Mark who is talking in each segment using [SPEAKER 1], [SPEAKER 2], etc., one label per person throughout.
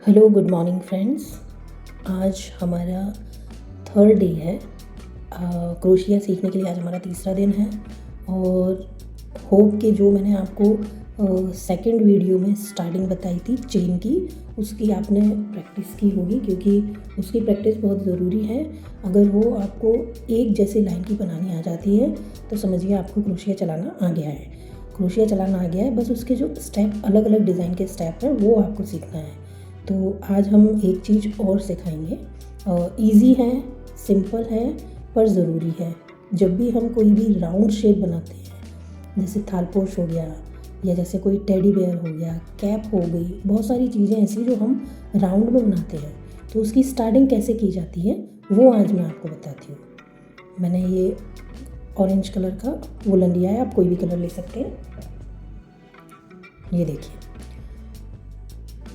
[SPEAKER 1] Hello good morning friends. आज हमारा third day है। क्रोशिया सीखने के लिए आज हमारा तीसरा दिन है और होप कि जो मैंने आपको सेकंड वीडियो में स्टार्टिंग बताई थी चेन की, उसकी आपने प्रैक्टिस की होगी, क्योंकि उसकी प्रैक्टिस बहुत ज़रूरी है। अगर वो आपको एक जैसी लाइन की बनानी आ जाती है तो समझिए आपको क्रोशिया चलाना आ गया है। क्रोशिया चलाना आ गया है, बस उसके जो स्टेप अलग अलग डिज़ाइन के स्टेप हैं वो आपको सीखना है। तो आज हम एक चीज़ और सिखाएंगे। इजी है, सिंपल है, पर ज़रूरी है। जब भी हम कोई भी राउंड शेप बनाते हैं, जैसे थालपोश हो गया या जैसे कोई टेडी बेयर हो गया, कैप हो गई, बहुत सारी चीज़ें ऐसी जो हम राउंड में बनाते हैं, तो उसकी स्टार्टिंग कैसे की जाती है वो आज मैं आपको बताती हूँ। मैंने ये ऑरेंज कलर का वुलन लिया है, आप कोई भी कलर ले सकते हैं। ये देखिए,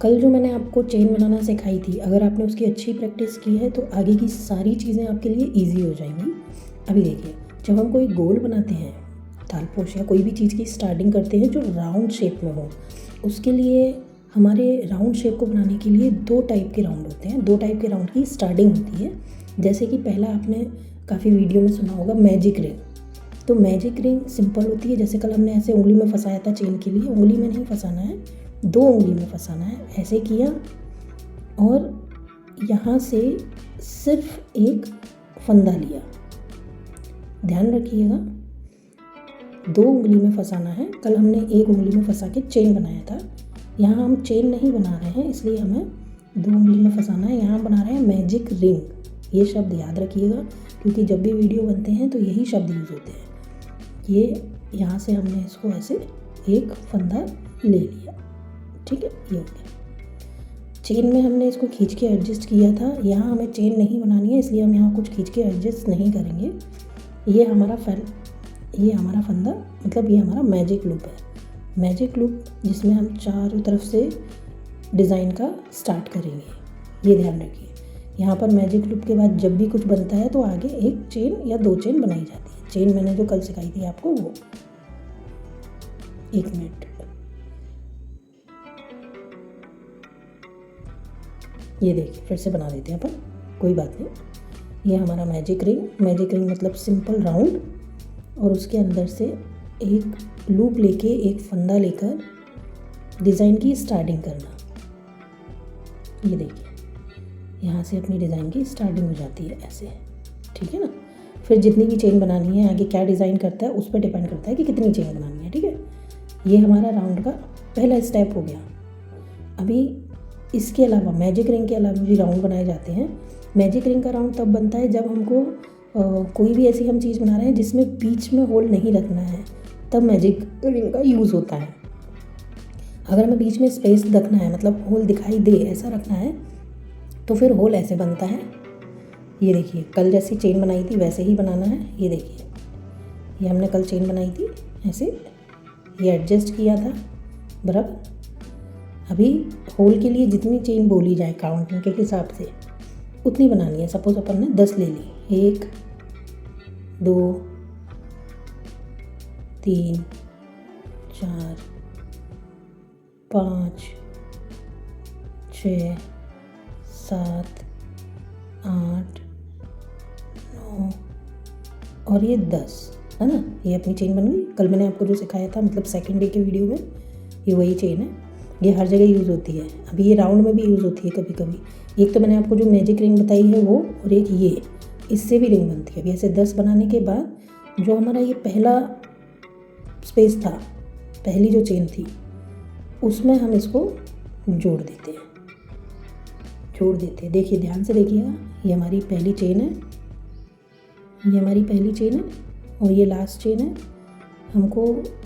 [SPEAKER 1] कल जो मैंने आपको चेन बनाना सिखाई थी, अगर आपने उसकी अच्छी प्रैक्टिस की है तो आगे की सारी चीज़ें आपके लिए इजी हो जाएंगी। अभी देखिए, जब हम कोई गोल बनाते हैं, थालपोश या कोई भी चीज़ की स्टार्टिंग करते हैं जो राउंड शेप में हो, उसके लिए हमारे राउंड शेप को बनाने के लिए दो टाइप के राउंड होते हैं, दो टाइप के राउंड की स्टार्टिंग होती है। जैसे कि पहला आपने काफ़ी वीडियो में सुना होगा मैजिक रिंग। तो मैजिक रिंग सिंपल होती है, जैसे कल हमने ऐसे उंगली में फंसाया था चेन के लिए, उंगली में नहीं फंसाना है, दो उंगली में फंसाना है। ऐसे किया और यहाँ से सिर्फ एक फंदा लिया, ध्यान रखिएगा, दो उंगली में फंसाना है। कल हमने एक उंगली में फंसा के चेन बनाया था, यहाँ हम चेन नहीं बना रहे हैं, इसलिए हमें दो उंगली में फंसाना है। यहाँ बना रहे हैं मैजिक रिंग। ये शब्द याद रखिएगा, क्योंकि जब भी वीडियो बनते हैं तो यही शब्द यूज़ होते हैं। ये यहाँ से हमने इसको ऐसे एक फंदा ले लिया, ठीक है, ये हो गया। चेन में हमने इसको खींच के एडजस्ट किया था, यहाँ हमें चेन नहीं बनानी है, इसलिए हम यहाँ कुछ खींच के एडजस्ट नहीं करेंगे। ये हमारा फंदा, मतलब ये हमारा मैजिक लूप है। मैजिक लूप जिसमें हम चारों तरफ से डिज़ाइन का स्टार्ट करेंगे, ये ध्यान रखिए। यहाँ पर मैजिक लूप के बाद जब भी कुछ बनता है तो आगे एक चेन या दो चेन बनाई जाती है। चेन मैंने जो कल सिखाई थी आपको वो, एक मिनट, ये देखिए फिर से बना देते हैं अपन, कोई बात नहीं। ये हमारा मैजिक रिंग मतलब सिंपल राउंड, और उसके अंदर से एक लूप लेके एक फंदा लेकर डिज़ाइन की स्टार्टिंग करना। ये देखिए, यहाँ से अपनी डिज़ाइन की स्टार्टिंग हो जाती है ऐसे, ठीक है ना। फिर जितनी भी चेन बनानी है, आगे क्या डिज़ाइन करता है उस पर डिपेंड करता है कि कितनी चेन बनानी है, ठीक है। ये हमारा राउंड का पहला स्टेप हो गया। अभी इसके अलावा मैजिक रिंग के अलावा भी राउंड बनाए जाते हैं। मैजिक रिंग का राउंड तब बनता है जब हमको कोई भी ऐसी हम चीज़ बना रहे हैं जिसमें बीच में होल नहीं रखना है, तब मैजिक रिंग का यूज़ होता है। अगर हमें बीच में स्पेस रखना है, मतलब होल दिखाई दे ऐसा रखना है, तो फिर होल ऐसे बनता है। ये देखिए, कल जैसी चेन बनाई थी वैसे ही बनाना है। ये देखिए, ये हमने कल चेन बनाई थी ऐसे, ये एडजस्ट किया था बराबर। अभी होल के लिए जितनी चेन बोली जाए काउंटिंग के हिसाब से उतनी बनानी है। सपोज अपन ने 10 ले ली, 1 2 3 4 5 6 7 8 9 और ये 10, है ना। ये अपनी चेन बन गई। कल मैंने आपको जो सिखाया था, मतलब सेकंड डे के वीडियो में, ये वही चेन है। ये हर जगह यूज़ होती है। अभी ये राउंड में भी यूज़ होती है कभी कभी। एक तो मैंने आपको जो मैजिक रिंग बताई है वो, और एक ये, इससे भी रिंग बनती है। अभी ऐसे 10 बनाने के बाद जो हमारा ये पहला स्पेस था, पहली जो चेन थी, उसमें हम इसको जोड़ देते हैं। देखिए, ध्यान से देखिएगा, ये हमारी पहली चेन है, ये हमारी पहली चेन है और ये लास्ट चेन है। हमको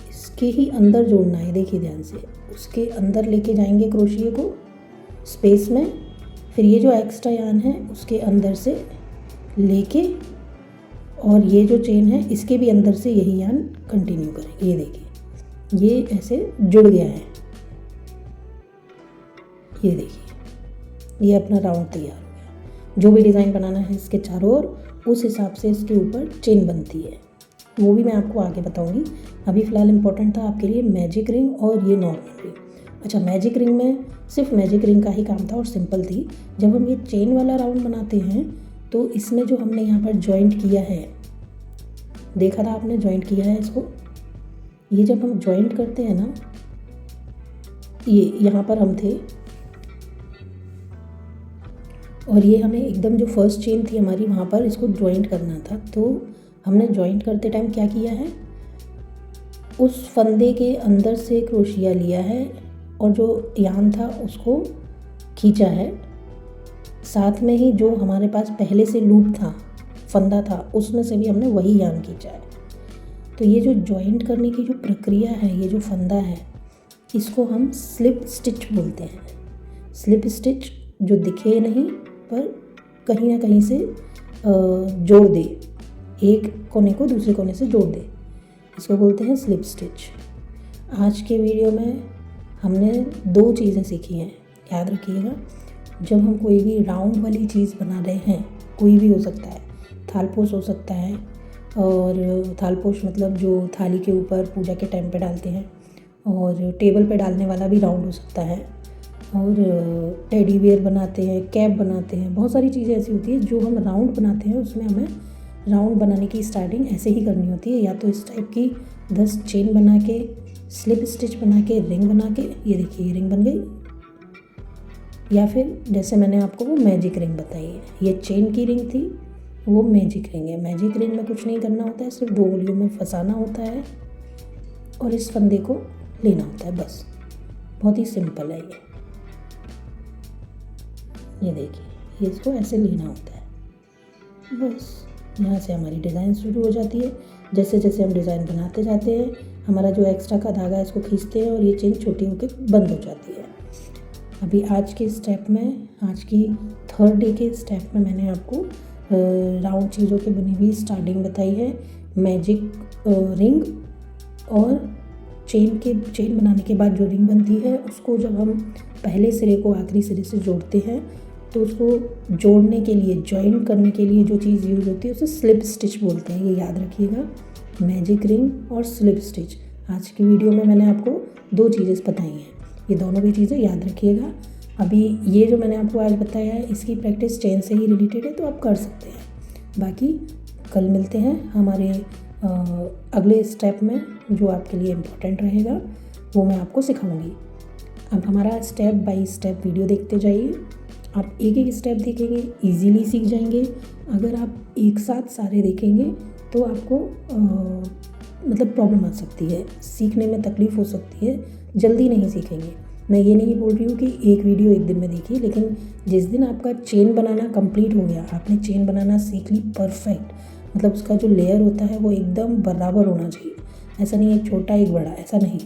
[SPEAKER 1] इसके ही अंदर जोड़ना है, देखिए ध्यान से, उसके अंदर लेके जाएंगे क्रोशिए को स्पेस में। फिर ये जो एक्स्ट्रा यार्न है उसके अंदर से लेके, और ये जो चेन है इसके भी अंदर से यही यार्न कंटिन्यू करेंगे। ये देखिए, ये ऐसे जुड़ गया है। ये देखिए, ये अपना राउंड तैयार हो गया। जो भी डिज़ाइन बनाना है इसके चारों ओर, उस हिसाब से इसके ऊपर चेन बनती है, वो भी मैं आपको आगे बताऊंगी। अभी फ़िलहाल इम्पोर्टेंट था आपके लिए मैजिक रिंग और ये नॉर्मल रिंग। अच्छा, मैजिक रिंग में सिर्फ मैजिक रिंग का ही काम था और सिंपल थी। जब हम ये चेन वाला राउंड बनाते हैं तो इसमें जो हमने यहाँ पर जॉइंट किया है, देखा था आपने जॉइंट किया है इसको, ये जब हम जॉइंट करते हैं ना, ये यहाँ पर हम थे और ये हमें एकदम जो फर्स्ट चेन थी हमारी वहाँ पर इसको जॉइंट करना था। तो हमने जॉइंट करते टाइम क्या किया है, उस फंदे के अंदर से क्रोशिया लिया है और जो यान था उसको खींचा है, साथ में ही जो हमारे पास पहले से लूप था, फंदा था, उसमें से भी हमने वही यान खींचा है। तो ये जो जॉइंट करने की जो प्रक्रिया है, ये जो फंदा है, इसको हम स्लिप स्टिच बोलते हैं। स्लिप स्टिच जो दिखे नहीं पर कहीं ना कहीं से जोड़ दे, एक कोने को दूसरे कोने से जोड़ दे, इसको बोलते हैं स्लिप स्टिच। आज के वीडियो में हमने 2 चीज़ें सीखी हैं, याद रखिएगा। जब हम कोई भी राउंड वाली चीज़ बना रहे हैं, कोई भी हो सकता है, थालपोश हो सकता है, और थालपोश मतलब जो थाली के ऊपर पूजा के टाइम पे डालते हैं, और टेबल पे डालने वाला भी राउंड हो सकता है, और टेडी बियर बनाते हैं, कैप बनाते हैं, बहुत सारी चीज़ें ऐसी होती है जो हम राउंड बनाते हैं। उसमें हमें राउंड बनाने की स्टार्टिंग ऐसे ही करनी होती है, या तो इस टाइप की 10 चेन बना के, स्लिप स्टिच बना के, रिंग बना के, ये देखिए ये रिंग बन गई, या फिर जैसे मैंने आपको वो मैजिक रिंग बताई है, ये चेन की रिंग थी, वो मैजिक रिंग है। मैजिक रिंग में कुछ नहीं करना होता है, सिर्फ 2 उंगलियों में फंसाना होता है और इस फंदे को लेना होता है, बस। बहुत ही सिंपल है ये देखिए, ये इसको ऐसे लेना होता है, बस। यहाँ से हमारी डिज़ाइन शुरू हो जाती है। जैसे जैसे हम डिज़ाइन बनाते जाते हैं, हमारा जो एक्स्ट्रा का धागा है इसको खींचते हैं और ये चेन छोटी होकर बंद हो जाती है। अभी आज के स्टेप में, आज की 3rd डे के स्टेप में मैंने आपको राउंड चीज़ों की बनी हुई स्टार्टिंग बताई है। मैजिक रिंग और चेन बनाने के बाद जो रिंग बनती है, उसको जब हम पहले सिरे को आखिरी सिरे से जोड़ते हैं तो उसको जोड़ने के लिए, जॉइन करने के लिए जो चीज़ यूज़ होती है उसे स्लिप स्टिच बोलते हैं। ये याद रखिएगा, मैजिक रिंग और स्लिप स्टिच। आज की वीडियो में मैंने आपको 2 चीज़ें बताई हैं, ये दोनों भी चीज़ें याद रखिएगा। अभी ये जो मैंने आपको आज बताया है, इसकी प्रैक्टिस चेन से ही रिलेटेड है, तो आप कर सकते हैं। बाकी कल मिलते हैं हमारे अगले स्टेप में, जो आपके लिए इम्पोर्टेंट रहेगा, वो मैं आपको सिखाऊंगी। अब हमारा स्टेप बाय स्टेप वीडियो देखते जाइए। आप एक एक स्टेप देखेंगे, इजीली सीख जाएंगे। अगर आप एक साथ सारे देखेंगे तो आपको मतलब प्रॉब्लम आ सकती है, सीखने में तकलीफ़ हो सकती है, जल्दी नहीं सीखेंगे। मैं ये नहीं बोल रही हूँ कि एक वीडियो एक दिन में देखिए, लेकिन जिस दिन आपका चेन बनाना कंप्लीट हो गया, आपने चेन बनाना सीख ली परफेक्ट, मतलब उसका जो लेयर होता है वो एकदम बराबर होना चाहिए। ऐसा नहीं एक छोटा एक बड़ा, ऐसा नहीं।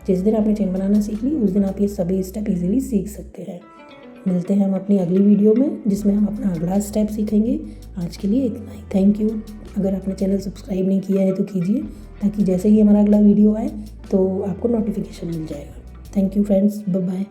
[SPEAKER 1] जिस दिन आपने चेन बनाना सीख ली, उस दिन आप ये सभी स्टेप इजीली सीख सकते हैं। मिलते हैं हम अपनी अगली वीडियो में, जिसमें हम अपना अगला स्टेप सीखेंगे। आज के लिए इतना ही, थैंक यू। अगर आपने चैनल सब्सक्राइब नहीं किया है तो कीजिए, ताकि जैसे ही हमारा अगला वीडियो आए तो आपको नोटिफिकेशन मिल जाएगा। Thank you friends, bye bye.